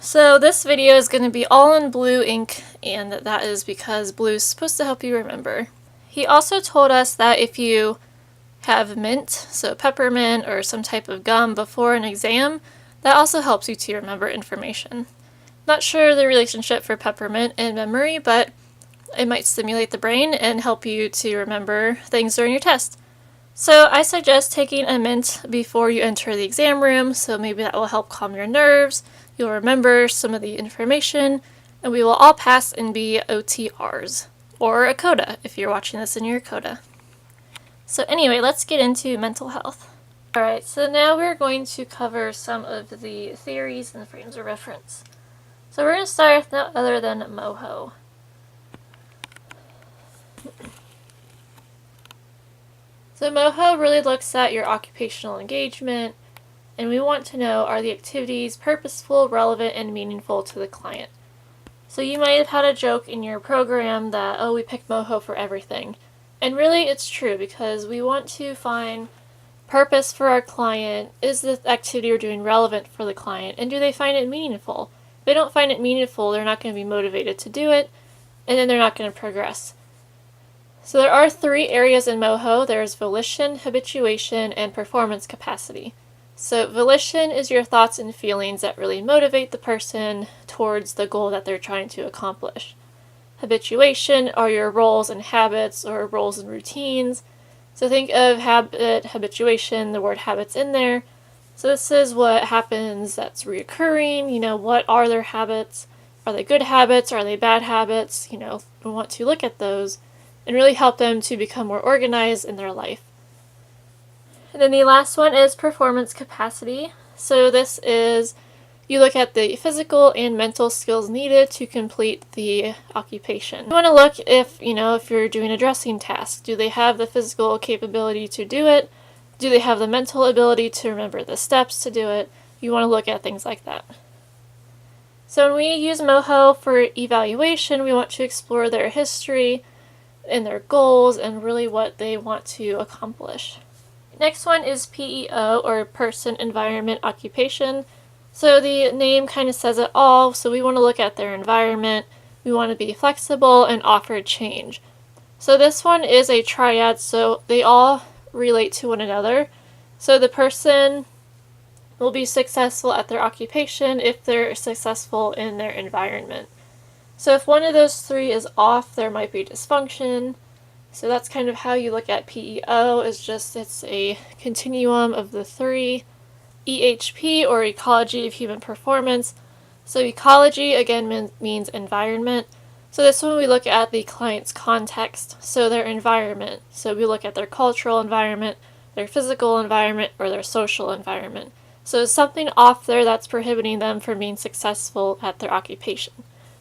So this video is going to be all in blue ink, and that is because blue is supposed to help you remember. He also told us that if you have mint, so peppermint or some type of gum before an exam, that also helps you to remember information. Not sure the relationship for peppermint and memory, but it might stimulate the brain and help you to remember things during your test. So I suggest taking a mint before you enter the exam room, so maybe that will help calm your nerves, you'll remember some of the information, and we will all pass and be OTRs, or a CODA if you're watching this in your CODA. So anyway, let's get into mental health. Alright, so now we're going to cover some of the theories and frames of reference. So we're going to start with no other than MOHO. So MOHO really looks at your occupational engagement, and we want to know, are the activities purposeful, relevant, and meaningful to the client? So you might have had a joke in your program that, oh, we picked MOHO for everything. And really it's true, because we want to find purpose for our client. Is the activity we're doing relevant for the client? And do they find it meaningful? If they don't find it meaningful, they're not going to be motivated to do it, and then they're not going to progress. So there are 3 areas in MOHO. There's volition, habituation, and performance capacity. So volition is your thoughts and feelings that really motivate the person towards the goal that they're trying to accomplish. Habituation are your roles and habits, or roles and routines. So think of habituation, the word habits in there. So this is what happens that's reoccurring, what are their habits? Are they good habits? Are they bad habits? We want to look at those and really help them to become more organized in their life. And then the last one is performance capacity. So this is, you look at the physical and mental skills needed to complete the occupation. You want to look if you're doing a dressing task, do they have the physical capability to do it? Do they have the mental ability to remember the steps to do it? You want to look at things like that. So when we use MOHO for evaluation, we want to explore their history and their goals and really what they want to accomplish. Next one is PEO, or person, environment, occupation. So the name kind of says it all, so we want to look at their environment, we want to be flexible and offer change. So this one is a triad, so they all relate to one another. So the person will be successful at their occupation if they're successful in their environment. So if one of those 3 is off, there might be dysfunction. So that's kind of how you look at PEO, it's a continuum of the 3. EHP, or ecology of human performance. So ecology, again, means environment. So this one we look at the client's context, so their environment. So we look at their cultural environment, their physical environment, or their social environment. So is something off there that's prohibiting them from being successful at their occupation?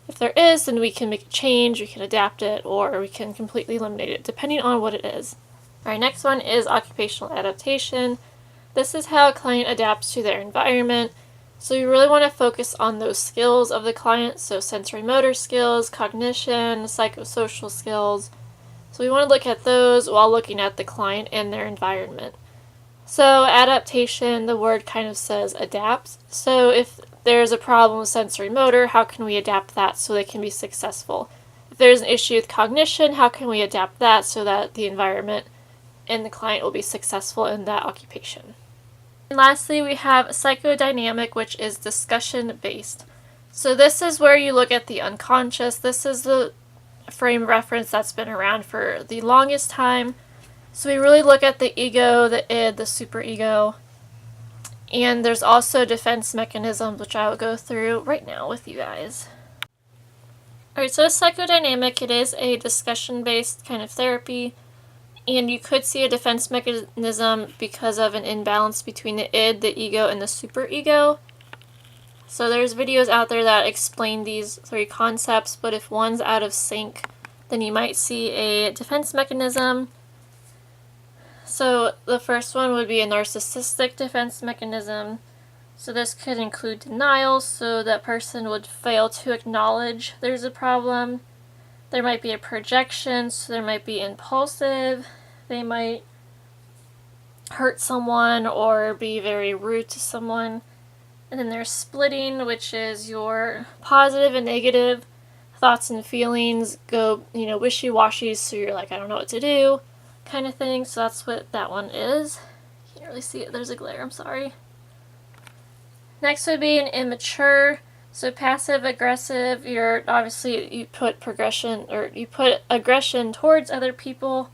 If there is, then we can make a change, we can adapt it, or we can completely eliminate it, depending on what it is. Alright, next one is occupational adaptation. This is how a client adapts to their environment. So you really want to focus on those skills of the client, so sensory motor skills, cognition, psychosocial skills. So we want to look at those while looking at the client and their environment. So adaptation, the word kind of says adapt. So if there's a problem with sensory motor, how can we adapt that so they can be successful? If there's an issue with cognition, how can we adapt that so that the environment and the client will be successful in that occupation? And lastly, we have psychodynamic, which is discussion-based. So this is where you look at the unconscious. This is the frame of reference that's been around for the longest time. So we really look at the ego, the id, the superego. And there's also defense mechanisms, which I will go through right now with you guys. Alright, so psychodynamic, it is a discussion-based kind of therapy. And you could see a defense mechanism because of an imbalance between the id, the ego, and the superego. So there's videos out there that explain these 3 concepts, but if one's out of sync, then you might see a defense mechanism. So the first one would be a narcissistic defense mechanism. So this could include denial, so that person would fail to acknowledge there's a problem. There might be a projection, so there might be impulsive. They might hurt someone or be very rude to someone. And then there's splitting, which is your positive and negative thoughts and feelings go, wishy-washy, so you're like, I don't know what to do, kind of thing. So that's what that one is. You can't really see it, there's a glare, I'm sorry. Next would be an immature. So passive aggressive, you put aggression towards other people.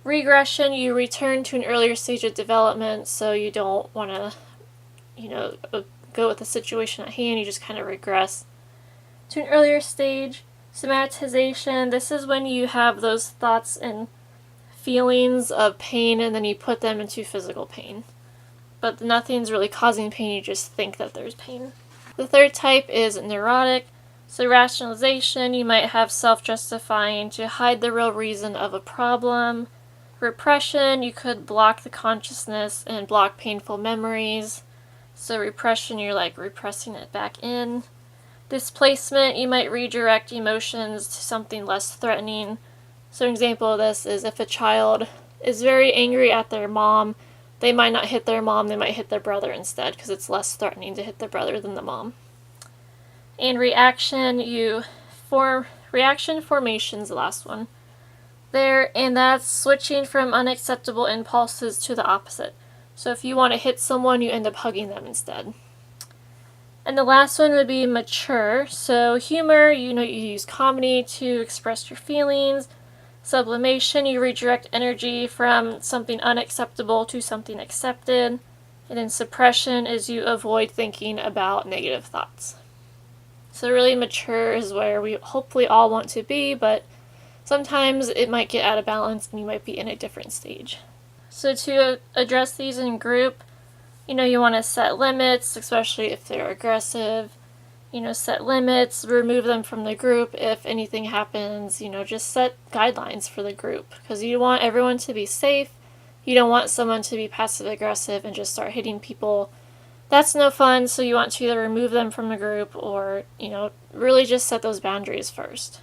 Regression, you return to an earlier stage of development, so you don't want to, go with the situation at hand, you just kind of regress to an earlier stage. Somatization, this is when you have those thoughts and feelings of pain and then you put them into physical pain. But nothing's really causing pain, you just think that there's pain. The third type is neurotic. So rationalization, you might have self-justifying to hide the real reason of a problem. Repression, you could block the consciousness and block painful memories. So repression, you're like repressing it back in. Displacement, you might redirect emotions to something less threatening. So an example of this is if a child is very angry at their mom, they might not hit their mom, they might hit their brother instead because it's less threatening to hit the brother than the mom. And reaction, reaction formation is the last one there, and that's switching from unacceptable impulses to the opposite. So if you want to hit someone, you end up hugging them instead. And the last one would be mature. So humor, you use comedy to express your feelings. Sublimation, you redirect energy from something unacceptable to something accepted. And then suppression is you avoid thinking about negative thoughts. So really mature is where we hopefully all want to be, but sometimes it might get out of balance and you might be in a different stage. So to address these in group, you want to set limits, especially if they're aggressive. Set limits, remove them from the group if anything happens. Just set guidelines for the group because you want everyone to be safe. You don't want someone to be passive aggressive and just start hitting people. That's no fun, so you want to either remove them from the group or, really just set those boundaries first.